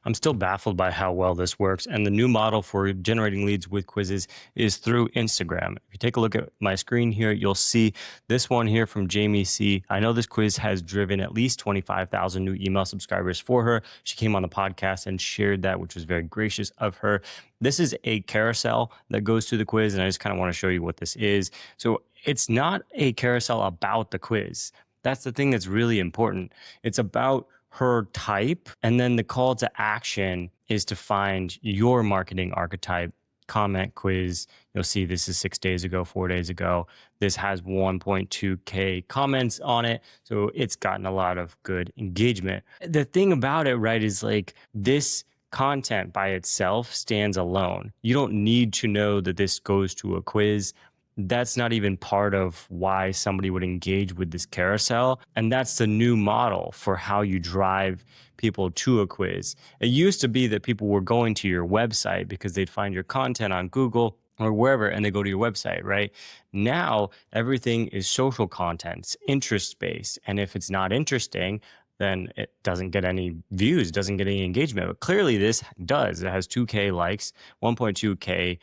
I'm still baffled by how well this works. And the new model for generating leads with quizzes is through Instagram. If you take a look at my screen here, you'll see this one here from Jamie C. I know this quiz has driven at least 25,000 new email subscribers for her. She came on the podcast and shared that, which was very gracious of her. This is a carousel that goes through the quiz, and I just kind of want to show you what this is. So it's not a carousel about the quiz. That's the thing that's really important. It's about her type, and then the call to action is to find your marketing archetype. Comment quiz. You'll see this is 6 days ago, 4 days ago. This has 1.2K comments on it. So it's gotten a lot of good engagement. The thing about it, right, is like this content by itself stands alone. You don't need to know that this goes to a quiz. That's not even part of why somebody would engage with this carousel. And that's the new model for how you drive people to a quiz. It used to be that people were going to your website because they'd find your content on Google or wherever, and they go to your website, right? Now, everything is social content, it's interest-based. And if it's not interesting, then it doesn't get any views, doesn't get any engagement. But clearly this does. It has 2K likes, 1.2K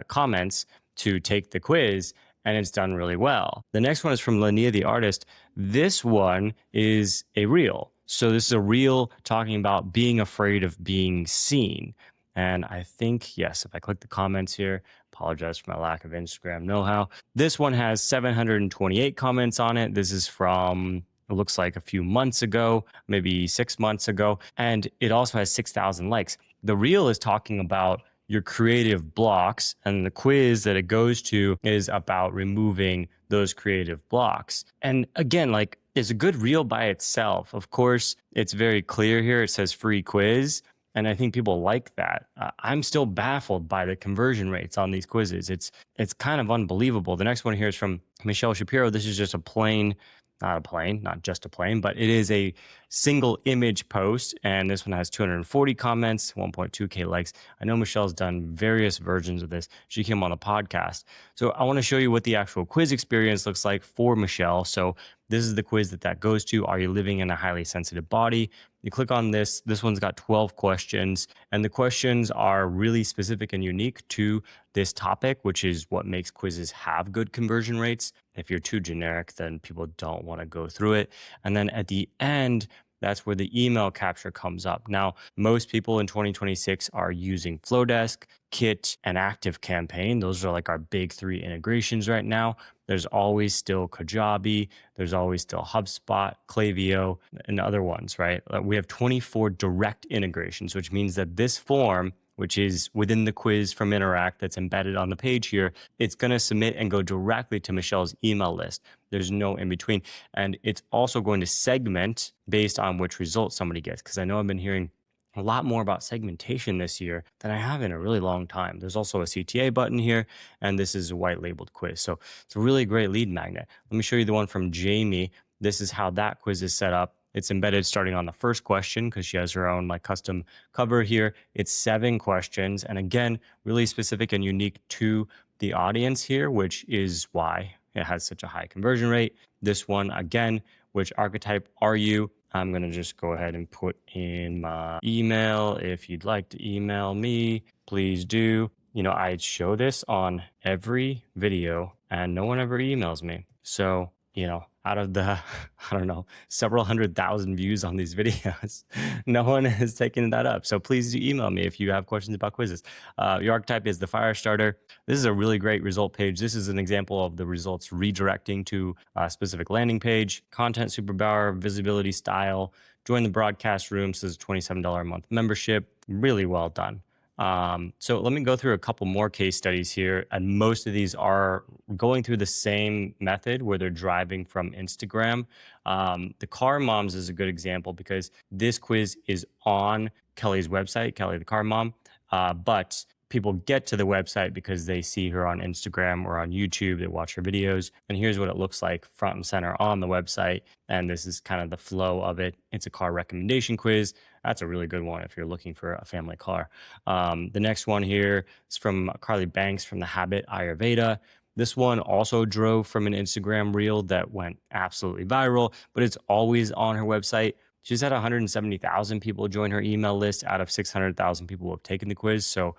comments to take the quiz, and it's done really well. The next one is from Lania the artist. This one is a reel. So this is a reel talking about being afraid of being seen. And I think, yes, if I click the comments here, apologize for my lack of Instagram know-how. This one has 728 comments on it. This is from, it looks like a few months ago, maybe 6 months ago. And it also has 6,000 likes. The reel is talking about your creative blocks, and the quiz that it goes to is about removing those creative blocks. And again, like, it's a good reel by itself. Of course, it's very clear here. It says free quiz, and I think people like that. I'm still baffled by the conversion rates on these quizzes. It's kind of unbelievable. The next one here is from Michelle Shapiro. This is just a plain, not just a plane, but it is a single image post. And this one has 240 comments, 1.2K likes. I know Michelle's done various versions of this. She came on the podcast. So I want to show you what the actual quiz experience looks like for Michelle. So this is the quiz that goes to, are you living in a highly sensitive body? You click on this. This one's got 12 questions, and the questions are really specific and unique to this topic, which is what makes quizzes have good conversion rates. If you're too generic, then people don't want to go through it. And then at the end, that's where the email capture comes up. Now, most people in 2026 are using Flowdesk, Kit, and ActiveCampaign. Those are like our big three integrations right now. There's always still Kajabi. There's always still HubSpot, Klaviyo, and other ones, right? We have 24 direct integrations, which means that this form, which is within the quiz from Interact that's embedded on the page here, it's going to submit and go directly to Michelle's email list. There's no in between. And it's also going to segment based on which results somebody gets. Because I know I've been hearing a lot more about segmentation this year than I have in a really long time. There's also a CTA button here, and this is a white labeled quiz. So it's a really great lead magnet. Let me show you the one from Jamie. This is how that quiz is set up. It's embedded starting on the first question because she has her own like custom cover here. It's 7 questions. And again, really specific and unique to the audience here, which is why it has such a high conversion rate. This one, again, which archetype are you? I'm going to just go ahead and put in my email. If you'd like to email me, please do. You know, I show this on every video and no one ever emails me. So, you know, out of the, I don't know, several 100,000 views on these videos, no one has taken that up. So please do email me if you have questions about quizzes. Your archetype is the fire starter. This is a really great result page. This is an example of the results redirecting to a specific landing page. Content superpower, visibility style, join the broadcast room. So it's a $27 a month membership. Really well done. So let me go through a couple more case studies here. And most of these are going through the same method where they're driving from Instagram. The Car Moms is a good example because this quiz is on Kelly's website, Kelly the Car Mom. But people get to the website because they see her on Instagram or on YouTube, they watch her videos. And here's what it looks like front and center on the website. And this is kind of the flow of it. It's a car recommendation quiz. That's a really good one if you're looking for a family car. The next one here is from Carly Banks from The Habit Ayurveda. This one also drove from an Instagram reel that went absolutely viral, but it's always on her website. She's had 170,000 people join her email list out of 600,000 people who have taken the quiz. So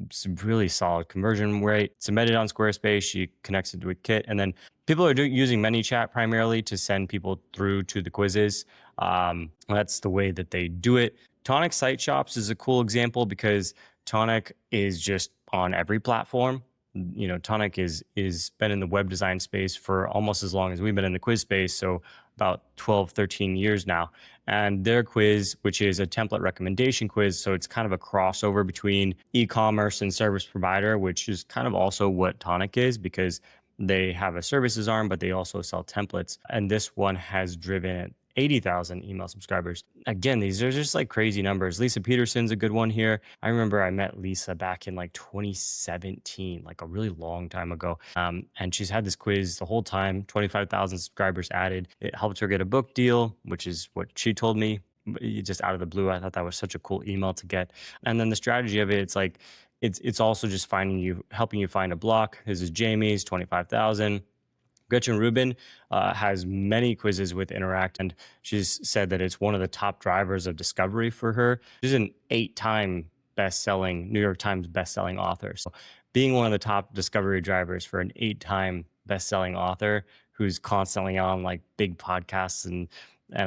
it's a really solid conversion rate. It's embedded on Squarespace. She connects it with Kit. And then people are using ManyChat primarily to send people through to the quizzes. That's the way that they do it. Tonic Site Shops is a cool example because Tonic is just on every platform. You know, Tonic is been in the web design space for almost as long as we've been in the quiz space. So about 12, 13 years now. And their quiz, which is a template recommendation quiz, so it's kind of a crossover between e-commerce and service provider, which is kind of also what Tonic is, because they have a services arm, but they also sell templates. And this one has driven 80,000 email subscribers. Again, these are just like crazy numbers. Lisa Peterson's a good one here. I remember I met Lisa back in like 2017, like a really long time ago. And she's had this quiz the whole time, 25,000 subscribers added. It helped her get a book deal, which is what she told me just out of the blue. I thought that was such a cool email to get. And then the strategy of it, it's like, it's also just helping you find a block. This is Jamie's 25,000. Gretchen Rubin has many quizzes with Interact, and she's said that it's one of the top drivers of discovery for her. She's an 8-time best-selling, New York Times best-selling author. So being one of the top discovery drivers for an 8-time best-selling author who's constantly on like big podcasts and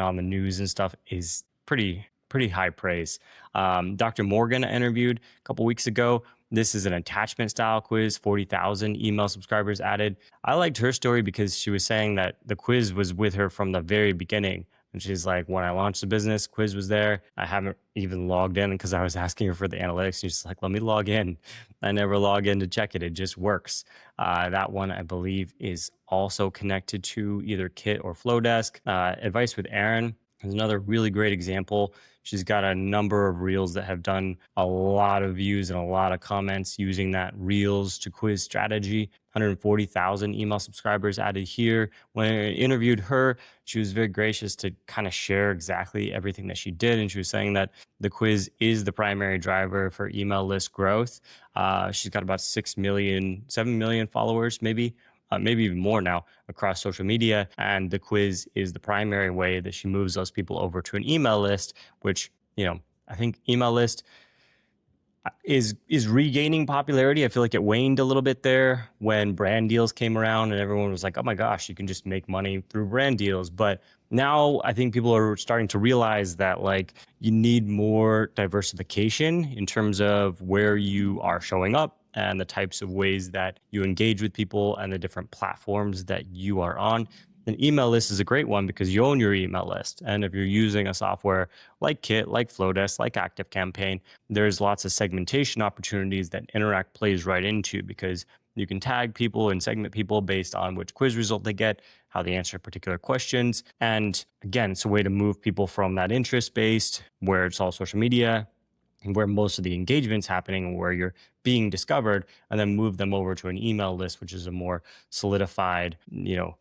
on the news and stuff is pretty high praise. Dr. Morgan I interviewed a couple weeks ago. This is an attachment style quiz, 40,000 email subscribers added. I liked her story because she was saying that the quiz was with her from the very beginning. And she's like, when I launched the business, quiz was there. I haven't even logged in because I was asking her for the analytics. She's like, let me log in. I never log in to check it. It just works. That one, I believe, is also connected to either Kit or Flowdesk. Advice with Erin is another really great example. She's got a number of reels that have done a lot of views and a lot of comments using that reels to quiz strategy. 140,000 email subscribers added here. When I interviewed her, she was very gracious to kind of share exactly everything that she did. And she was saying that the quiz is the primary driver for email list growth. She's got about 7 million followers, maybe even more now across social media. And the quiz is the primary way that she moves those people over to an email list, which, I think email list is regaining popularity. I feel like it waned a little bit there when brand deals came around and everyone was like, oh my gosh, you can just make money through brand deals. But now I think people are starting to realize that like you need more diversification in terms of where you are showing up and the types of ways that you engage with people and the different platforms that you are on. An email list is a great one because you own your email list. And if you're using a software like Kit, like Flowdesk, like ActiveCampaign, there's lots of segmentation opportunities that Interact plays right into because you can tag people and segment people based on which quiz result they get, how they answer particular questions. And again, it's a way to move people from that interest-based, where it's all social media, where most of the engagement's happening, where you're being discovered, and then move them over to an email list, which is a more solidified,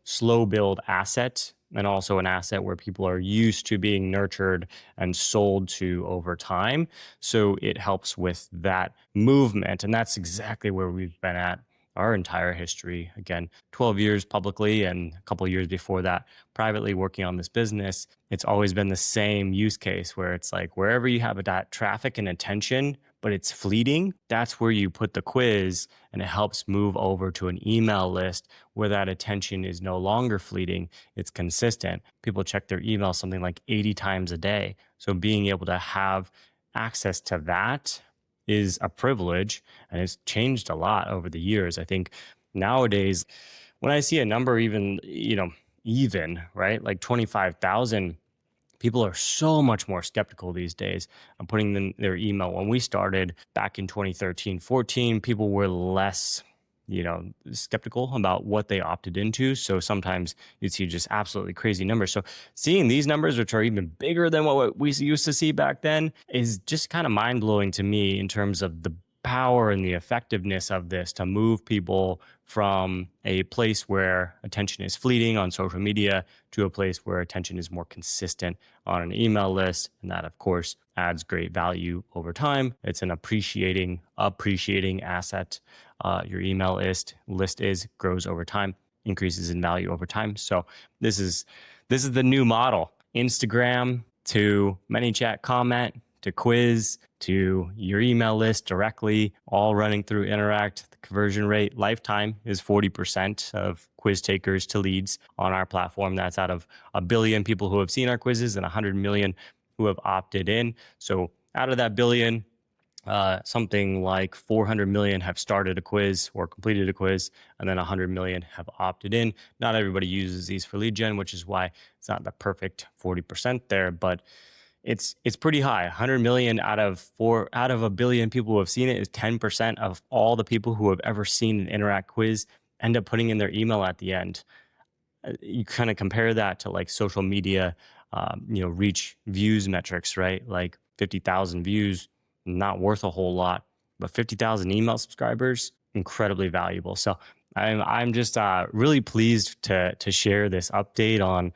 slow build asset, and also an asset where people are used to being nurtured and sold to over time. So it helps with that movement. And that's exactly where we've been at our entire history. Again, 12 years publicly and a couple of years before that privately working on this business. It's always been the same use case where it's like wherever you have that traffic and attention, but it's fleeting, that's where you put the quiz, and it helps move over to an email list where that attention is no longer fleeting. It's consistent. People check their email something like 80 times a day. So being able to have access to that is a privilege, and it's changed a lot over the years. I think nowadays, when I see a number even right, like 25,000, people are so much more skeptical these days of putting in their email. When we started back in 2013, 14, people were less skeptical about what they opted into. So sometimes you'd see just absolutely crazy numbers. So seeing these numbers, which are even bigger than what we used to see back then, is just kind of mind blowing to me in terms of the power and the effectiveness of this to move people from a place where attention is fleeting on social media to a place where attention is more consistent on an email list. And that, of course, adds great value over time. It's an appreciating asset. Your email list grows over time, increases in value over time. So this is the new model. Instagram to ManyChat comment to quiz to your email list directly, all running through Interact. The conversion rate lifetime is 40% of quiz takers to leads on our platform. That's out of 1 billion people who have seen our quizzes and 100 million who have opted in. So out of that billion, something like 400 million have started a quiz or completed a quiz, and then 100 million have opted in. Not everybody uses these for lead gen, which is why it's not the perfect 40% there, but it's pretty high. 100 million out of 1 billion people who have seen it is 10% of all the people who have ever seen an Interact quiz end up putting in their email at the end. You kind of compare that to like social media, reach views metrics, right? Like 50,000 views, not worth a whole lot, but 50,000 email subscribers, incredibly valuable. So I'm just really pleased to share this update on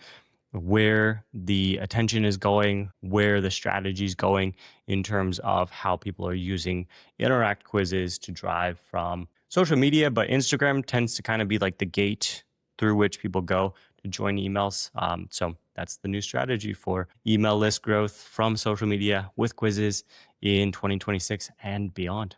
where the attention is going, where the strategy is going in terms of how people are using Interact quizzes to drive from social media. But Instagram tends to kind of be like the gate through which people go to join emails. So that's the new strategy for email list growth from social media with quizzes in 2026 and beyond.